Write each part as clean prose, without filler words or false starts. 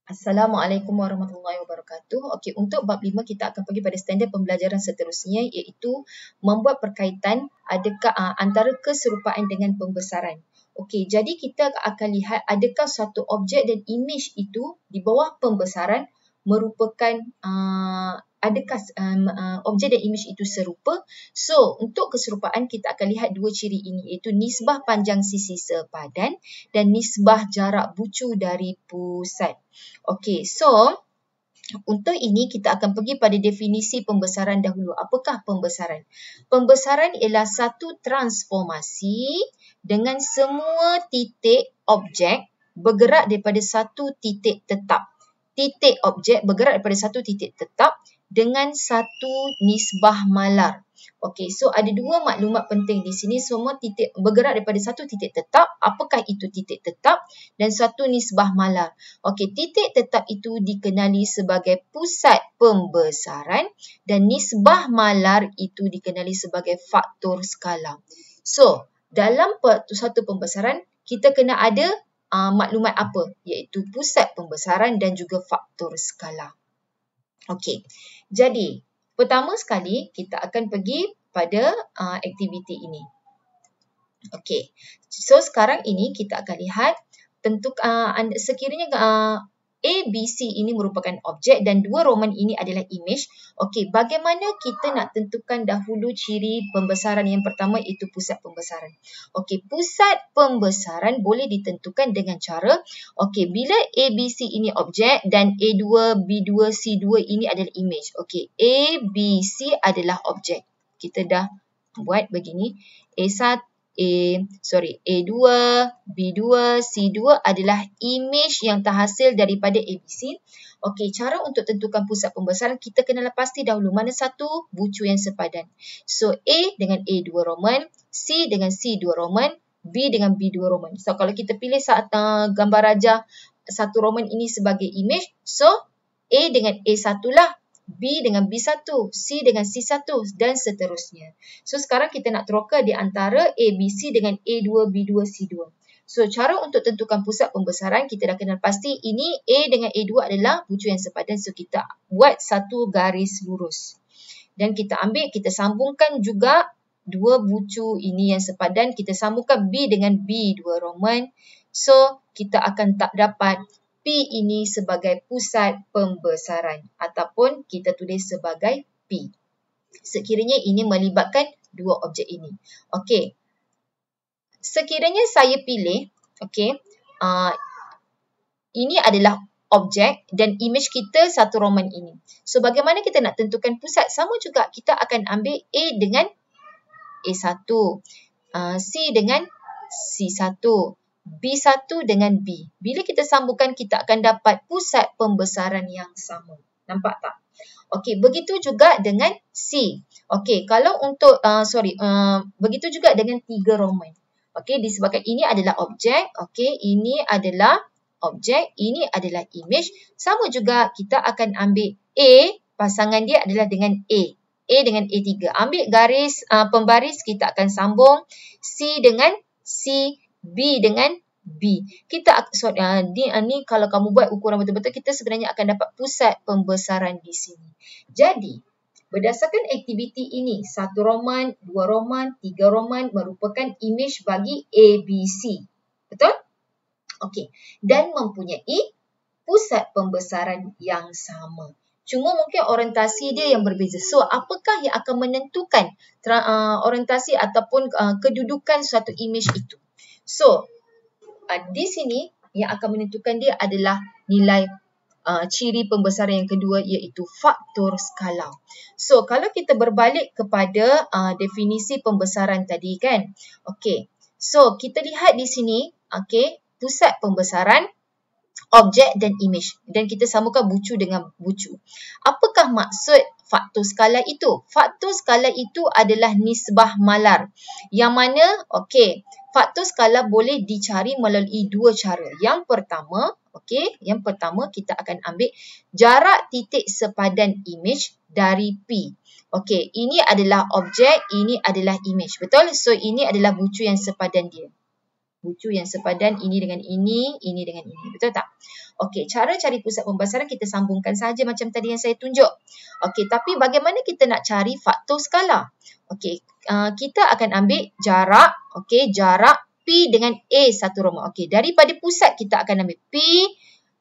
Assalamualaikum warahmatullahi wabarakatuh. Okey, untuk bab 5 kita akan pergi pada standard pembelajaran seterusnya iaitu membuat perkaitan adakah antara keserupaan dengan pembesaran. Okey, jadi kita akan lihat adakah satu objek dan imej itu di bawah pembesaran merupakan adakah objek dan imej itu serupa. So, untuk keserupaan kita akan lihat dua ciri ini iaitu nisbah panjang sisi sepadan dan nisbah jarak bucu dari pusat. Okey, so untuk ini kita akan pergi pada definisi pembesaran dahulu. Apakah pembesaran? Pembesaran ialah satu transformasi dengan semua titik objek bergerak daripada satu titik tetap. Titik objek bergerak daripada satu titik tetap dengan satu nisbah malar. Okey, so ada dua maklumat penting di sini. Semua titik bergerak daripada satu titik tetap. Apakah itu titik tetap? Dan satu nisbah malar. Okey, titik tetap itu dikenali sebagai pusat pembesaran dan nisbah malar itu dikenali sebagai faktor skala. So, dalam satu pembesaran, kita kena ada maklumat apa? Iaitu pusat pembesaran dan juga faktor skala. Okey, jadi pertama sekali kita akan pergi pada aktiviti ini. Okey, so sekarang ini kita akan lihat sekiranya A, B, C ini merupakan objek dan dua roman ini adalah imej. Okey, bagaimana kita nak tentukan dahulu ciri pembesaran yang pertama iaitu pusat pembesaran. Okey, pusat pembesaran boleh ditentukan dengan cara, okey, bila A, B, C ini objek dan A2, B2, C2 ini adalah imej. Okey, A, B, C adalah objek. Kita dah buat begini. A2, B2, C2 adalah imej yang terhasil daripada ABC. Okey, cara untuk tentukan pusat pembesaran, kita kena pasti dahulu mana satu bucu yang sepadan. So, A dengan A2 roman, C dengan C2 roman, B dengan B2 roman. So, kalau kita pilih gambar rajah satu roman ini sebagai imej, so A dengan A1 lah. B dengan B1, C dengan C1 dan seterusnya. So, sekarang kita nak teroka di antara A, B, C dengan A2, B2, C2. So, cara untuk tentukan pusat pembesaran, kita dah kenal pasti ini A dengan A2 adalah bucu yang sepadan. So, kita buat satu garis lurus. Dan kita sambungkan juga dua bucu ini yang sepadan. Kita sambungkan B dengan B2 roman. So, kita akan tak dapat P ini sebagai pusat pembesaran ataupun kita tulis sebagai P. Sekiranya ini melibatkan dua objek ini. Okey. Sekiranya saya pilih, okey, ini adalah objek dan imej kita satu roman ini. So, bagaimana kita nak tentukan pusat? Sama juga, kita akan ambil A dengan A1, C dengan C1. B1 dengan B. Bila kita sambungkan, kita akan dapat pusat pembesaran yang sama. Nampak tak? Okey, begitu juga dengan C. Okey, kalau untuk, begitu juga dengan 3 roman. Okey, disebabkan ini adalah objek. Okey, ini adalah objek. Ini adalah imej. Sama juga, kita akan ambil A, pasangan dia adalah dengan A. A dengan A3. Ambil garis pembaris, kita akan sambung C dengan C, B dengan B. Ni kalau kamu buat ukuran betul-betul, kita sebenarnya akan dapat pusat pembesaran di sini. Jadi, berdasarkan aktiviti ini, 1 roman, 2 roman, 3 roman merupakan imej bagi ABC. Betul? Okey. Dan mempunyai pusat pembesaran yang sama. Cuma mungkin orientasi dia yang berbeza. So, apakah yang akan menentukan orientasi ataupun kedudukan suatu imej itu? So, di sini yang akan menentukan dia adalah nilai ciri pembesaran yang kedua iaitu faktor skala. So, kalau kita berbalik kepada definisi pembesaran tadi kan. Okey. So, kita lihat di sini, okey, pusat pembesaran, objek dan imej. Dan kita sambungkan bucu dengan bucu. Apakah maksud faktor skala itu? Faktor skala itu adalah nisbah malar. Yang mana, okey, faktor skala boleh dicari melalui dua cara. Yang pertama, okey, kita akan ambil jarak titik sepadan imej dari P. Okey, ini adalah objek, ini adalah imej. Betul? So, ini adalah bucu yang sepadan dia. Bucu yang sepadan ini dengan ini dengan ini. Betul tak? Okey, cara cari pusat pembesaran kita sambungkan saja macam tadi yang saya tunjuk. Okey, tapi bagaimana kita nak cari faktor skala? Okey, kita akan ambil jarak, okey, jarak P dengan A satu rumah. Okey, daripada pusat kita akan ambil P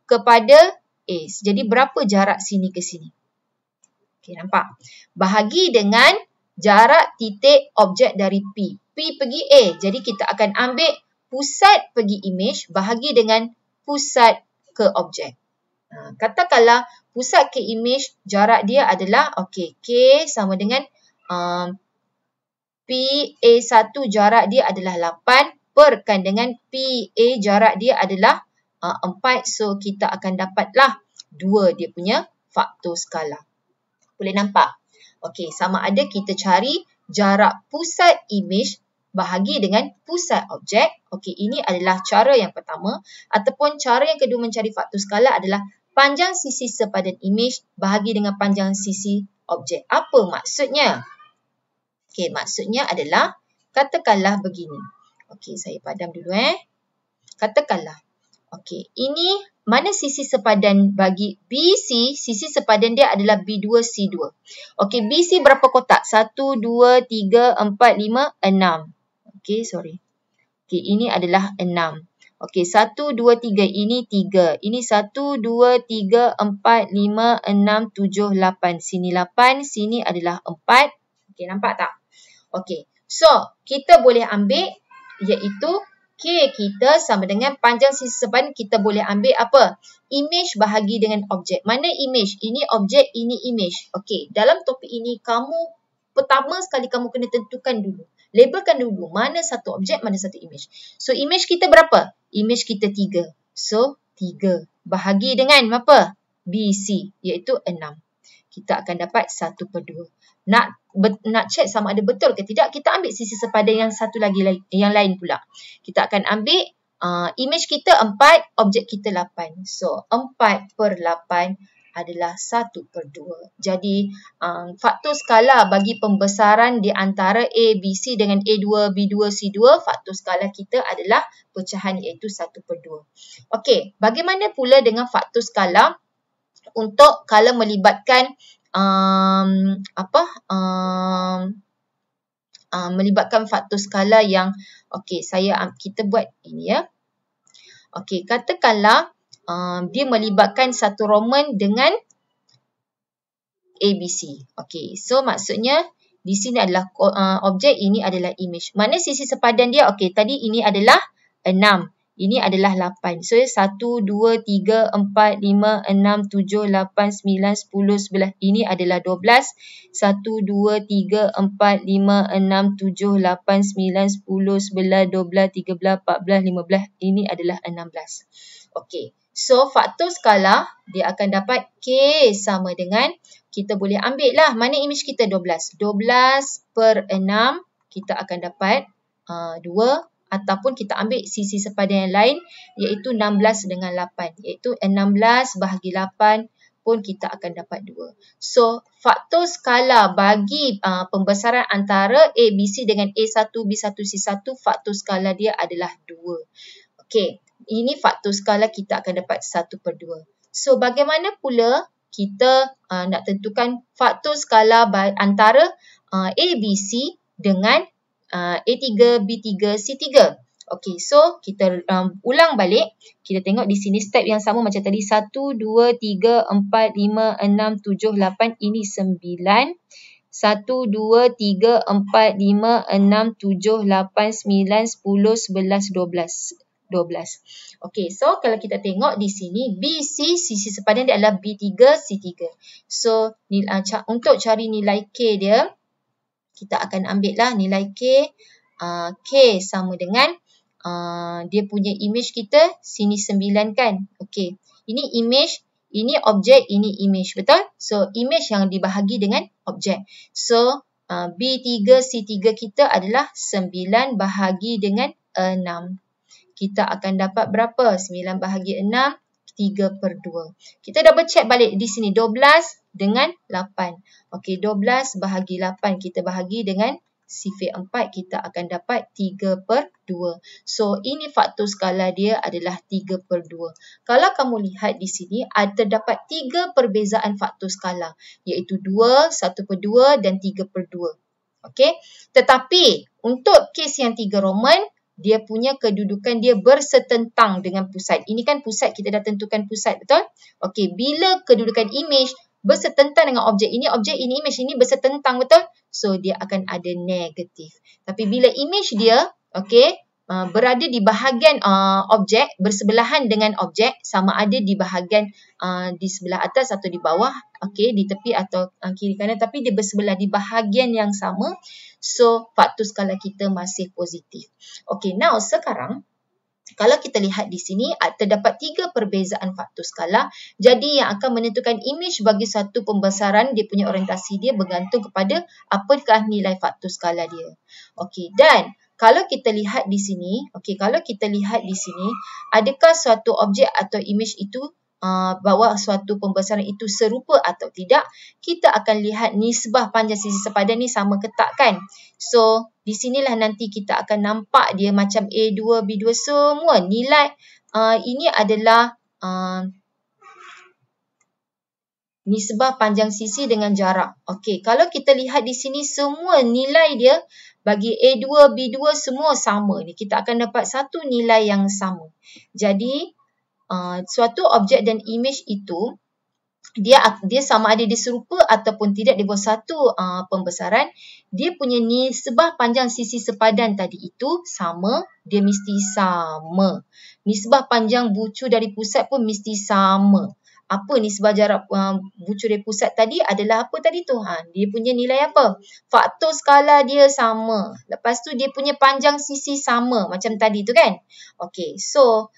kepada A. Jadi berapa jarak sini ke sini? Okey, nampak? Bahagi dengan jarak titik objek dari P. P pergi A. Jadi kita akan ambil pusat pergi image bahagi dengan pusat ke objek. Katakanlah pusat ke image jarak dia adalah okey, K sama dengan PA1 jarak dia adalah 8 perkan dengan PA jarak dia adalah 4. So kita akan dapatlah 2 dia punya faktor skala. Boleh nampak? Okey, sama ada kita cari jarak pusat image bahagi dengan pusat objek. Okey, ini adalah cara yang pertama. Ataupun cara yang kedua mencari faktor skala adalah panjang sisi sepadan image bahagi dengan panjang sisi objek. Apa maksudnya? Okey, maksudnya adalah katakanlah begini. Okey, saya padam dulu Katakanlah. Okey, ini mana sisi sepadan bagi BC? Sisi sepadan dia adalah B2, C2. Okey, BC berapa kotak? 1, 2, 3, 4, 5, 6. Okey, sorry. Okey, ini adalah 6. Okey, 1, 2, 3. Ini 3. Ini 1, 2, 3, 4, 5, 6, 7, 8. Sini 8. Sini adalah 4. Okey, nampak tak? Okey, so kita boleh ambil iaitu K kita sama dengan panjang sisi sepadan. Kita boleh ambil apa? Image bahagi dengan objek. Mana image? Ini objek, ini image. Okey, dalam topik ini pertama sekali kamu kena tentukan dulu. Labelkan dulu mana satu objek, mana satu image. So, image kita berapa? Image kita 3. So, 3 bahagi dengan apa? BC, iaitu 6. Kita akan dapat 1/2. Nak check sama ada betul ke tidak, kita ambil sisi sepadan yang satu lagi yang lain pula. Kita akan ambil image kita 4, objek kita 8. So, 4/8 adalah 1/2. Jadi, faktor skala bagi pembesaran di antara A, B, C dengan A2, B2, C2, faktor skala kita adalah pecahan iaitu 1/2. Okey, bagaimana pula dengan faktor skala untuk kalau melibatkan melibatkan faktor skala yang kita buat ini Okey, katakanlah dia melibatkan satu Roman dengan ABC. Okey, so maksudnya di sini adalah objek, ini adalah image. Mana sisi sepadan dia? Okey, tadi ini adalah 6. Ini adalah 8. So, 1, 2, 3, 4, 5, 6, 7, 8, 9, 10, 11. Ini adalah 12. 1, 2, 3, 4, 5, 6, 7, 8, 9, 10, 11, 12, 13, 14, 15. Ini adalah 16. Okey. So, faktor skala dia akan dapat K sama dengan, kita boleh ambil lah mana image kita 12. 12/6 kita akan dapat 2. Ataupun kita ambil sisi sepadan yang lain iaitu 16 dengan 8. Iaitu 16 bahagi 8 pun kita akan dapat 2. So, faktor skala bagi pembesaran antara A, B, C dengan A1, B1, C1, faktor skala dia adalah 2. Okey, ini faktor skala kita akan dapat 1/2. So, bagaimana pula kita nak tentukan faktor skala antara A, B, C dengan A3, B3, C3. Okey, so kita ulang balik. Kita tengok di sini step yang sama macam tadi. 1, 2, 3, 4, 5, 6, 7, 8. Ini 9. 1, 2, 3, 4, 5, 6, 7, 8, 9, 10, 11, 12. Okey, so kalau kita tengok di sini BC, sisi sepadan dia adalah B3, C3. So, untuk cari nilai K dia, kita akan ambil lah nilai K. K sama dengan dia punya image kita sini 9 kan. Okey. Ini image, ini objek, ini image. Betul? So, image yang dibahagi dengan objek. So, B3, C3 kita adalah 9 bahagi dengan 6. Kita akan dapat berapa? 9 bahagi 6, 3/2. Kita double check balik di sini. 12 dengan 8. Okey, 12 bahagi 8. Kita bahagi dengan sifar 4, kita akan dapat 3/2. So, ini faktor skala dia adalah 3/2. Kalau kamu lihat di sini, terdapat 3 perbezaan faktor skala, iaitu 2, 1/2 dan 3/2. Okey, tetapi untuk kes yang 3 Roman, dia punya kedudukan dia bersetentang dengan pusat. Ini kan pusat, kita dah tentukan pusat, betul? Okey, bila kedudukan image bersetentang dengan objek ini, image ini bersetentang, betul? So, dia akan ada negatif. Tapi bila image dia, okey, berada di bahagian objek, bersebelahan dengan objek, sama ada di bahagian di sebelah atas atau di bawah, okey, di tepi atau kiri kanan, tapi dia bersebelah di bahagian yang sama. So, faktor skala kita masih positif. Okey, now sekarang, kalau kita lihat di sini, terdapat 3 perbezaan faktor skala. Jadi, yang akan menentukan image bagi satu pembesaran, dia punya orientasi dia bergantung kepada apakah nilai faktor skala dia. Okey, dan kalau kita lihat di sini, adakah suatu objek atau image itu bahawa suatu pembesaran itu serupa atau tidak, kita akan lihat nisbah panjang sisi sepadan ni sama ke tak kan. So, di sinilah nanti kita akan nampak dia macam A2, B2 semua nilai. Ini adalah nisbah panjang sisi dengan jarak. Okey, kalau kita lihat di sini semua nilai dia bagi A2, B2 semua sama ni. Kita akan dapat satu nilai yang sama. Jadi, suatu objek dan image itu dia sama ada dia serupa ataupun tidak di bawah satu pembesaran, dia punya nisbah panjang sisi sepadan tadi itu sama, dia mesti sama. Nisbah panjang bucu dari pusat pun mesti sama. Apa nisbah jarak bucu dari pusat tadi adalah apa tadi tu? Dia punya nilai apa? Faktor skala dia sama. Lepas tu dia punya panjang sisi sama macam tadi tu kan? Okey, so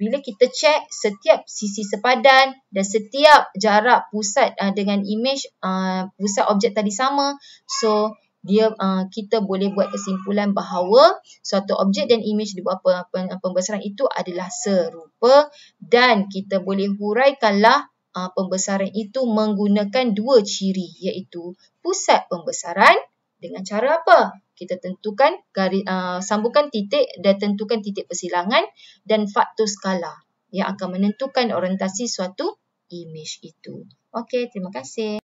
bila kita cek setiap sisi sepadan dan setiap jarak pusat dengan image pusat objek tadi sama, so dia kita boleh buat kesimpulan bahawa suatu objek dan image di bawah pembesaran itu adalah serupa, dan kita boleh huraikanlah pembesaran itu menggunakan 2 ciri, iaitu pusat pembesaran dengan cara apa? Kita tentukan sambungkan titik dan tentukan titik persilangan, dan faktor skala yang akan menentukan orientasi suatu image itu. Okey, terima kasih.